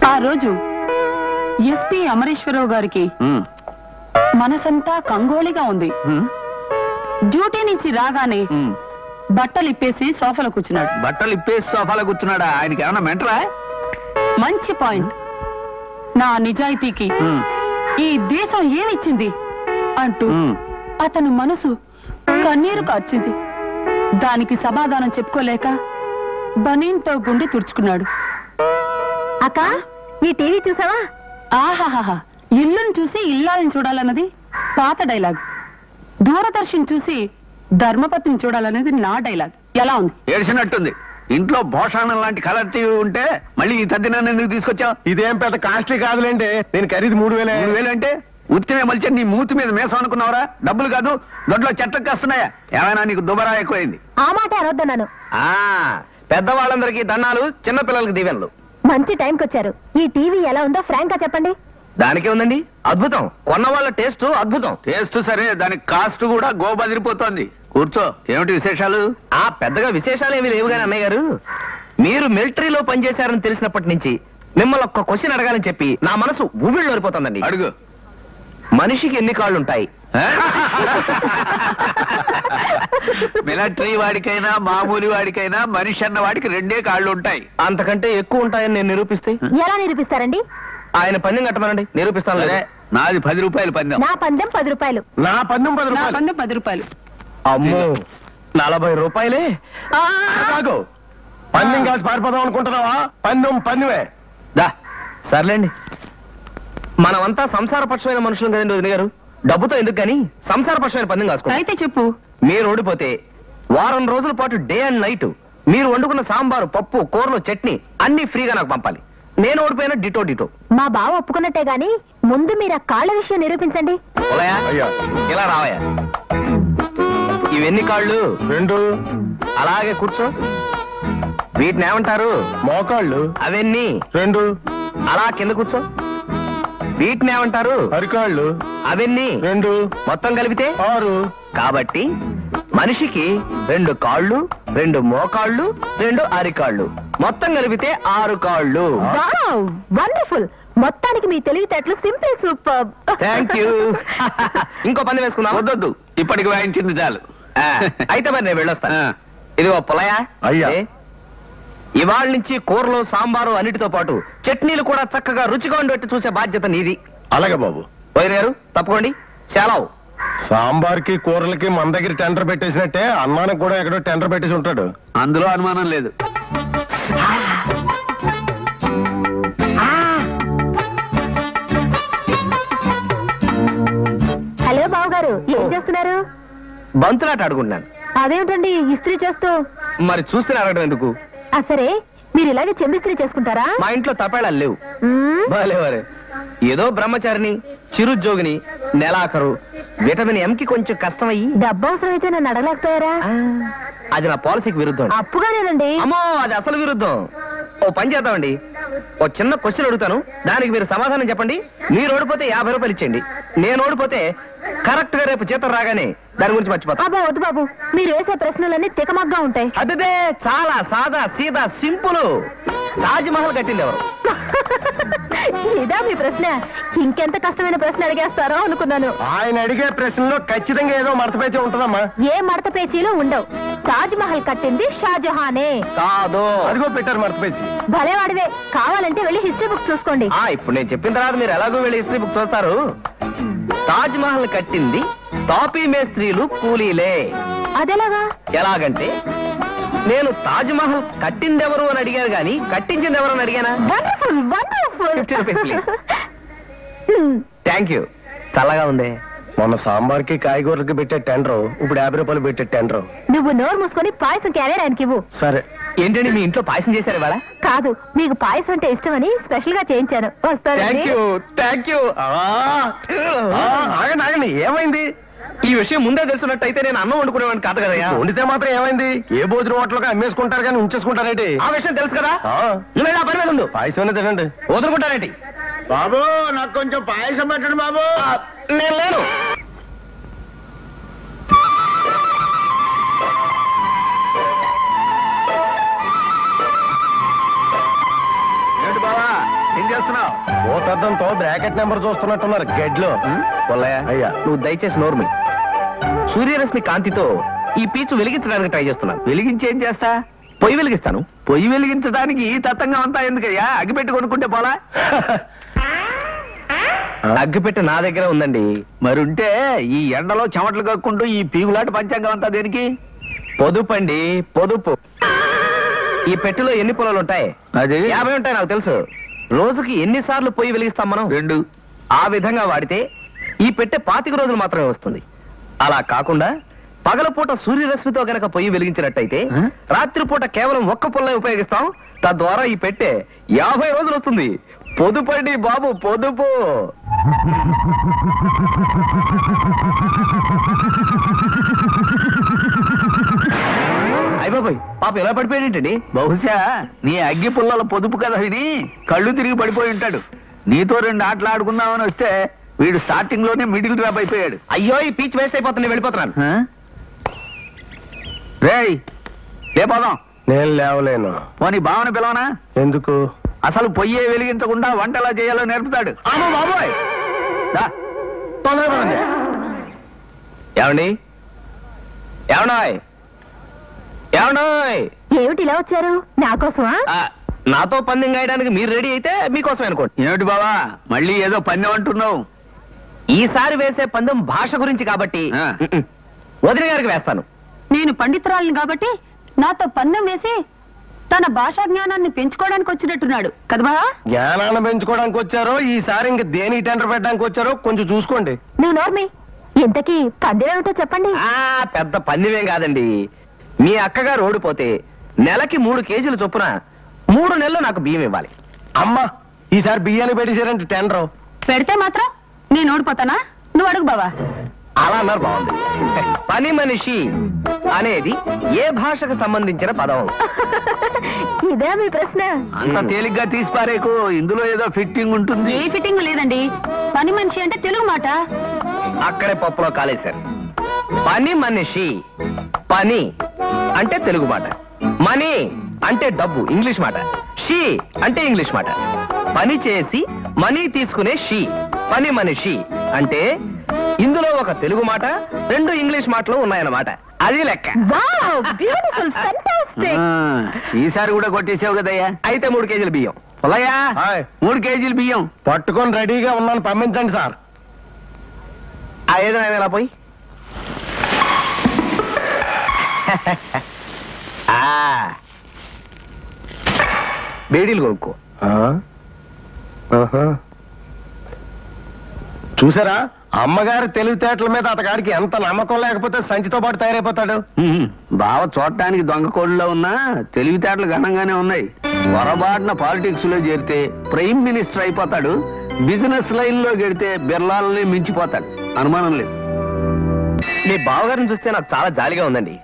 ఆ రోజు ఎస్పీ అమరేశ్వరరావు గారికి మనసంతా కంగోళిగా ఉంది. డ్యూటీ నుంచి రాగానే బట్టలు ఇప్పేసి సోఫాలో కూర్చున్నాడు. బట్టలు ఇప్పేసి సోఫాలో కూర్చున్నాడా? ఆయనకి ఏమన్నా మెంటరా? మంచి పాయింట్. నా నిజాయితీకి ఈ దేశం ఏమిచ్చింది అంటూ అతను మనసు కన్నీరు కార్చింది. దానికి సమాధానం చెప్పుకోలేక బనీన్తో గుండె తుడుచుకున్నాడు. అక్క, ఈ టీవీ చూసావా? ఆహాహా, ఇల్లును చూసి ఇల్లాలని చూడాలన్నది పాత డైలాగ్. దూరదర్శన్ చూసి ధర్మపత్ని చూడాలనేది నా డైలాగ్. ఎలా ఉంది? ఏడ్చినట్టుంది. ఇంట్లో భోషాణం లాంటి కలర్ టీవీ ఉంటే మళ్ళీ ఈ తద్దినాన్ని ఎందుకు తీసుకొచ్చావు? ఇదేం పెద్ద కాస్ట్లీ కాదులేండి. నేను ఖరీదు 3000. 3000 అంటే ఉత్తినే మలిచి నీ మూతి మీద మేసం అనుకున్నావురా? డబ్బులు కాదు, దొడ్లో చెట్లకు కాస్తున్నాయా? ఏమైనా నీకు దుబరా ఎక్కువైంది? ఆ మాట అనొద్దన్నాను. పెద్దవాళ్ళందరికీ దండాలు, చిన్న పిల్లలకి దీవెనలు. మంచి టైంకి వచ్చారు. ఈ టీవీ ఎలా ఉందో ఫ్రాంక్ గా చెప్పండి. దానికే ఉందండి, అద్భుతం. కొన్న వాళ్ళ టేస్ట్ అద్భుతం. టేస్ట్ సరే, దానికి కాస్ట్ కూడా గోబదిరిపోతోంది. కూర్చో, ఏమిటి విశేషాలు? పెద్దగా విశేషాలు ఏమీ లేవు కానీ అన్నయ్య గారు, మీరు మిలిటరీలో పనిచేశారని తెలిసినప్పటి నుంచి మిమ్మల్ని ఒక్క క్వశ్చన్ అడగాలని చెప్పి నా మనసు ఊబిళ్ళోరిపోతుందండి. అడుగు. మనిషికి ఎన్ని కాళ్ళు ఉంటాయి? మిలిటరీ వాడికైనా మామూలు వాడికైనా మనిషి అన్న వాడికి 2 కాళ్ళు ఉంటాయి. అంతకంటే ఎక్కువ ఉంటాయని నేను నిరూపిస్తే? ఎలా నిరూపిస్తారండి? ఆయన పందెం కట్టమనండి, నిరూపిస్తాను. నాది 10 రూపాయలు పందెం. నా పందెం 10 రూపాయలు. నా పందెం 10 నా రూపాయలు. పందెం 10 రూపాయలు. అమ్మో, 40 రూపాయలే. కాదు, పందెం కాసి పారిపోదాం అనుకుంటున్నావా? పందెం పందెమే. దా సర్లేండి, మనమంతా సంసారపక్షమైన మనుషులు కదండి వదిన గారు. డబ్బుతో ఎందుకు కానీ సంసారపక్షమైన పందెం కాసుకోండి. అయితే చెప్పు. మీరు ఓడిపోతే వారం రోజుల పాటు డే అండ్ నైట్ మీరు వండుకున్న సాంబారు, పప్పు, కూరలు, చట్నీ అన్ని ఫ్రీగా నాకు పంపాలి. నేను ఓడిపోయినా డిటో డిటో. మా బావ ఒప్పుకున్నట్టే గాని ముందు మీరు ఆ కాళ్ళ విషయం నిరూపించండి. అయ్యా, ఇలా రావయ్యా. ఇవెన్ని కాళ్ళు? 2. అలాగే కూర్చో. వీటిని ఏమంటారు? మోకాళ్ళు. అవన్నీ 2. అలా కింద కూర్చో. వీటిని ఏమంటారు? అరికాళ్ళు. అవన్నీ 2. మొత్తం కలిపితే 6. కాబట్టి మనిషికి 2 కాళ్ళు, 2 మోకాళ్ళు, 2 అరికాళ్ళు, మొత్తం కలిపితే 6 కాళ్ళు. వండర్ఫుల్. మొత్తానికి మీ తెలివితేటలు సింపుల్ సూపర్. Thank you. ఇంకో పందెం వేసుకుందాం. వద్దొద్దు, ఇప్పటికి వాయించింది చాలు. అయితే మరి నేను వెళ్ళొస్తాను. ఇదిగో పులయా. అయ్యా, ఇవాళ నుంచి కూరలు, సాంబారు అన్నిటితో పాటు చట్నీలు కూడా చక్కగా రుచిగా ఉండేట్టు చూసే బాధ్యత నీది. అలాగే బాబు. వదిన గారు తప్పుకోండి. సెలవు. సాంబార్కి కూరలకి మన దగ్గర టెండర్ పెట్టేసినట్టే అన్నానికి కూడా ఎక్కడో టెండర్ పెట్టేసి ఉంటాడు. అందులో అనుమానం లేదు. హలో బావ గారు, ఏం చేస్తున్నారు? బంతులాట ఆడుకుంటున్నాను. అదేమిటండి ఇస్త్రీ చేస్తూ? మరి చూస్తే అడగడం ఎందుకు? సరే, మీరు ఇలాగే చెంబిస్త్రీ చేసుకుంటారా? మా ఇంట్లో తపేళాలు లేవు. మ్మ్. భలేవరే, ఏదో బ్రహ్మచారిని, చిరుద్యోగిని, నెలాఖరు, విటమిన్ ఎంకి కొంచెం కష్టమయ్యి డబ్బు అవసరం అయితే నన్ను అడగలేకపోయారా? అది నా పాలసీకి విరుద్ధం. అప్పుగానేనండి. అమ్మో, అది అసలు విరుద్ధం. ఓ పని చేద్దామండి, ఓ చిన్న క్వశ్చన్ అడుగుతాను, దానికి మీరు సమాధానం చెప్పండి. మీరు ఓడిపోతే 50 రూపాయలు ఇచ్చేయండి. నేను ఓడిపోతే కరెక్ట్ గా రేపు జీతం రాగానే దాని గురించి మర్చిపోతా. అబ్బా వద్దు బాబు, మీరు వేసే ప్రశ్నలన్నీ తికమగ్గా ఉంటాయి. అదే చాలా సాదా సీదా సింపుల్. తాజ్ మహల్ కట్టింది ఎవరు? ఇదా మీ ప్రశ్న? ఇంకెంత కష్టమైన ప్రశ్న అడిగేస్తారో అనుకున్నాను. ఆయన అడిగే ప్రశ్నలో ఖచ్చితంగా ఏదో మడతపేచి ఉంటుందమ్మా. ఏ మడత పేచీలు ఉండవు. తాజ్ మహల్ కట్టింది షాజహానే. కాదు. అదిగో పెట్టారు మడతపేచి. భలేవాడివే. కావాలంటే వెళ్ళి హిస్టరీ బుక్ చూసుకోండి. ఇప్పుడు నేను చెప్పిన తర్వాత మీరు ఎలాగో వెళ్ళి హిస్టరీ బుక్ చూస్తారు. తాజ్ మహల్ కట్టింది తాపీ మేస్త్రీలు, కూలీలే. అదెలాగా? ఎలాగంటే నేను తాజ్ మహల్ కట్టిందెవరు అని అడిగాను గాని కట్టించింది ఎవరు అని అడిగానా? Wonderful wonderful. 50 rupees please. Thank you. చల్లగా ఉంది. మొన్న సాంబార్కి కాయగూరలకి పెట్టే టెండర్ ఇప్పుడు 50 రూపాయలు పెట్టే టెండర్. నువ్వు నోరు మూసుకొని పాయసం క్యారియర్ ఆయనకి ఇవ్వు. సరే. ఏంటండి మీ ఇంట్లో పాయసం చేశారు ఇవాళ? కాదు, మీకు పాయసం అంటే ఇష్టమని స్పెషల్ గా చేయించాను. వస్తారండి. Thank you. ఆగండి ఆగండి, ఏమైంది? ఈ విషయం ముందే తెలుసున్నట్టయితే నేను అన్నం వండుకునేవాడిని కాదు కదా. వండితే మాత్రం ఏమైంది? ఏ భోజనం హోటల్గా అమ్మేసుకుంటారు కానీ ఉంచేసుకుంటారేంటి? ఆ విషయం తెలుసు కదా. నువ్వు ఆ పని మీద ఉండు. పాయసం తినండి. వదులుకుంటారేంటి? బాబు, నాకు కొంచెం పాయసం పెట్టండి బాబు. నేను లేను. ఏంటి బావా, చేస్తున్నావు? ఓ పెద్దంతో బ్రాకెట్ నెంబర్ చూస్తున్నట్టున్నారు గెడ్లో. పుల్లయ్య, అయ్యా. నువ్వు దయచేసి నోర్మి. సూర్యరశ్మి కాంతితో ఈ పీచు వెలిగించడానికి ట్రై చేస్తున్నాను. వెలిగించి ఏం చేస్తా? పొయ్యి వెలిగిస్తాను. పొయ్యి వెలిగించడానికి ఈ తత్తంగా అంతా ఎందుకయ్యా? అగ్గిపెట్టి కొనుక్కుంటే పోలా? అగ్గిపెట్టి నా దగ్గర ఉందండి. మరుంటే ఈ ఎండలో చెమటలు కక్కుంటూ ఈ పీగులాట పంచాంగం అంతా దేనికి? పొదుపండి, పొదుపు. ఈ పెట్టెలో ఎన్ని పొలాలు ఉంటాయి? అది 50 ఉంటాయి, నాకు తెలుసు. రోజుకి ఎన్నిసార్లు పొయ్యి వెలిగిస్తాం మనం? 2. ఆ విధంగా వాడితే ఈ పెట్టె 25 రోజులు మాత్రమే వస్తుంది. అలా కాకుండా పగలపూట సూర్యరశ్మితో గనక పొయ్యి వెలిగించినట్టయితే రాత్రిపూట కేవలం ఒక్క పొల్లే ఉపయోగిస్తాం. తద్వారా ఈ పెట్టె 50 రోజులు వస్తుంది. పొదుపండి బాబు, పొదుపు. అయిపోయి పాప ఎలా పడిపోయాడేంటండి? బహుశా నీ అగ్గి పుల్లల పొదుపు కదా విని కళ్ళు తిరిగి పడిపోయి ఉంటాడు. నీతో 2 ఆటలు ఆడుకుందామని వస్తే వీడు స్టార్టింగ్ లోనే మిడిల్ డ్రాప్ అయిపోయాడు. అయ్యో, ఈ పీచ్ వేస్ట్ అయిపోతుంది, వెళ్ళిపోతున్నాను. రేయ్, లేపోదాం. నేను లేవలేను. పోనీ భావన పిలవనా? ఎందుకు? అసలు పొయ్యే వెలిగించకుండా వంట ఎలా చేయాలో నేర్పుతాడు. అమ్మో బాబోయ్, తొందరగా పదండి. ఏమండి? ఏమన్నాయ్? ఏమన్నాయ్? ఏమిటి ఇలా వచ్చారు? నా కోసమా? నాతో పందెం గాయడానికి మీరు రెడీ అయితే మీకోసం అనుకోండి. ఏమిటి బావా, మళ్ళీ ఏదో పందెం అంటున్నావు? ఈసారి వేసే పందెం భాష గురించి కాబట్టి వదిన గారికి వేస్తాను. నేను పండితురాలిని కాబట్టి నాతో పందెం వేసి తన భాషా జ్ఞానాన్ని పెంచుకోవడానికి వచ్చినట్టున్నాడు కదా? జ్ఞానాన్ని పెంచుకోవడానికి వచ్చారో ఈసారి ఇంక దేని టెండర్ పెట్టడానికి వచ్చారో కొంచెం చూసుకోండి. నువ్వు నోర్మి, ఇంతకీ పందెం ఏమిటో చెప్పండి. పెద్ద పందెమేం కాదండి. మీ అక్కగారు ఓడిపోతే నెలకి 3 కేజీలు చొప్పున 3 నెలలు నాకు బియ్యం ఇవ్వాలి. అమ్మా, ఈసారి బియ్యాన్ని పెట్టేశారంటే టెండర్ పెడితే మాత్రం నేను ఓడిపోతానా? నువ్వు అడుగు బావా. అలా అన్నారు, బాగుంది. పని మనిషి అనేది ఏ భాషకు సంబంధించిన పదం? ఇదే మీ ప్రశ్న? అంత తేలిగ్గా తీసిపారేకు, ఇందులో ఏదో ఫిట్టింగ్ ఉంటుంది. ఏ ఫిట్టింగ్ లేదండి. పని మనిషి అంటే తెలుగు మాట. అక్కడే పప్పులో కాలేశారు. పని మనిషి, పని అంటే తెలుగు మాట, మనీ అంటే డబ్బు ఇంగ్లీష్ మాట, షీ అంటే ఇంగ్లీష్ మాట. పని చేసి మనీ తీసుకునే షీ, పని మనిషి అంటే ఇందులో ఒక తెలుగు మాట, 2 ఇంగ్లీష్ మాటలు ఉన్నాయన్నమాట. అది లెక్క. Beautiful, fantastic. ఈసారి కూడా కొట్టేసావు కదయ్యా. అయితే 3 కేజీల బియ్యం. పొలయ్యా, 3 కేజీల బియ్యం పట్టుకొని రెడీగా ఉన్నాను, పంపించండి సార్. ఏదో ఎలా పోయి బేడీలు కొనుక్కో. చూసారా, అమ్మగారి తెలివితేటల మీద అతగారికి ఎంత నమ్మకం లేకపోతే సంచితో పాటు తయారైపోతాడు. బావ చూడటానికి దొంగ కోళ్ళలో ఉన్నా తెలివితేటలు ఘనంగానే ఉన్నాయి. పొరపాటున పాలిటిక్స్ లో చేరితే ప్రైమ్ మినిస్టర్ అయిపోతాడు. బిజినెస్ లైన్ లో గెడితే బిర్లాలని మించిపోతాడు, అనుమానం లేదు. మీ బావగారిని చూస్తే నాకు చాలా జాలిగా ఉందండి.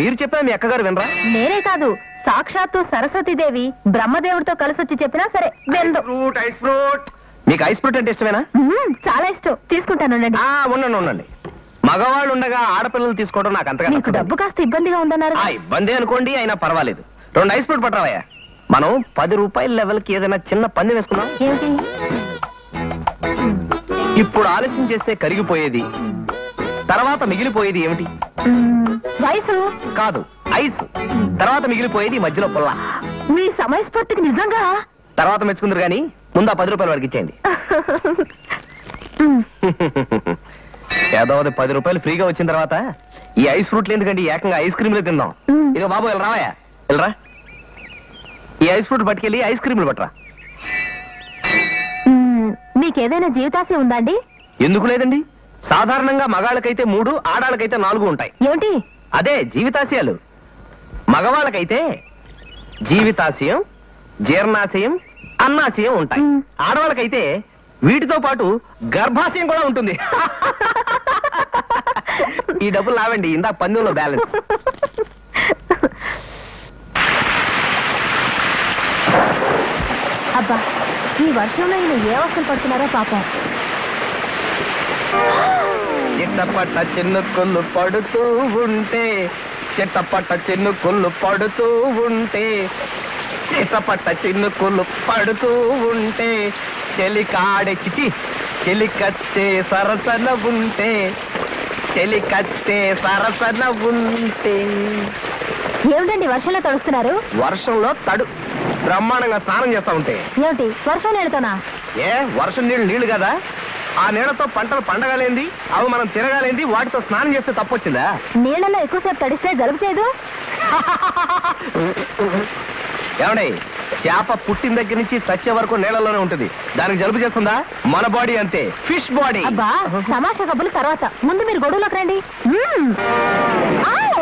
మీరు చెప్పినా మీ అక్కగారు వినరా? నేనే కాదు, సాక్షాత్తు సరస్వతీదేవి బ్రహ్మదేవుడితో కలిసొచ్చి చెప్పినా సరే వెళ్దు. Ice fruit. మీకు ఐస్ ఫ్రూట్ అంటే ఇష్టమేనా? చాలా ఇష్టం, తీసుకుంటాను. ఉండండి ఉండండి. మగవాళ్ళు ఉండగా ఆడపిల్లలు తీసుకోవడం నాకు అంతగా మీకు నచ్చదు. డబ్బు కాస్త ఇబ్బందిగా ఉందన్నారు. ఇబ్బంది అనుకోండి, అయినా పర్వాలేదు. 2 ఐస్ ఫ్రూట్ పట్టరావయ్యా. మనం 10 రూపాయల లెవెల్కి ఏదైనా చిన్న పందెం వేసుకున్నాం. ఏమిటి? ఇప్పుడు ఆలస్యం చేస్తే కరిగిపోయేది, తర్వాత మిగిలిపోయేది ఏమిటి? వయసు కాదు, ఐస్. తర్వాత మిగిలిపోయేది మధ్యలో పుల్ల. మీ సమయస్ఫూర్తికి నిజంగా తర్వాత మెచ్చుకుందరు గాని ముందు ఆ 10 రూపాయలు వరకు ఇచ్చేయండి. ఏదోది 10 రూపాయలు ఫ్రీగా వచ్చిన తర్వాత ఈ ఐస్ ఫ్రూట్లు ఎందుకంటే ఏకంగా ఐస్ క్రీమ్లే తిందాం. ఇదిగో బాబు, ఇలా రావయ్యా, వెళ్ళరా. ఈ ఐస్ ఫ్రూట్ పట్టుకెళ్ళి ఐస్ క్రీమ్లు పట్టరా. మీకేదైనా జీవితాశయం ఉందా అండి? ఎందుకు లేదండి. సాధారణంగా మగాళ్ళకైతే 3, ఆడాళ్ళకైతే 4 ఉంటాయి. ఏమిటి? అదే జీవితాశయాలు. మగవాళ్ళకైతే జీవితాశయం, జీర్ణాశయం, అన్నాశయం ఉంటాయి. ఆడవాళ్ళకైతే వీటితో పాటు గర్భాశయం కూడా ఉంటుంది. ఈ డబ్బులు లావండి, ఇందాక పందెంలో బ్యాలెన్స్. అబ్బా, ఈ వర్షంలో ఈయన ఏ అవసరం పడుతున్నారో పాపం. చిట్టపట్ట చిన్నుకుళ్ళు పడుతూ ఉంటే, చిట్టపట్ట చిన్నుకుళ్ళు పడుతూ ఉంటే చిటపట చిన్నుకులు పడుతూ ఉంటే చెలికాడే చిచి చెలికత్తే సరసన ఉంటే చెలికత్తే సరసన ఉంటే. ఏమిటండి వర్షంలో తడుస్తున్నారు? వర్షంలో తడు బ్రహ్మాండంగా స్నానం చేస్తా ఉంటే. ఏమిటి వర్షం నీళ్ళతోనా? ఏ వర్షం నీళ్లు కదా, ఆ నీళ్లతో పంటలు పండగలేంది, అవి మనం తిరగాలేంది, వాటితో స్నానం చేస్తే తప్పొచ్చిందా? నీళ్ళలో ఎక్కువసేపు తడిస్తే జలుబు చేయదు? ఏమండి, చేప పుట్టిన దగ్గర నుంచి చచ్చే వరకు నీళ్ళలోనే ఉంటుంది, దానికి జలుబు చేస్తుందా? మన బాడీ అంతే, ఫిష్ బాడీ. అబ్బా తమాషా కబుర్లు తర్వాత, ముందు మీరు గొడవలోకి రండి. మ్మ్. ఆవ్!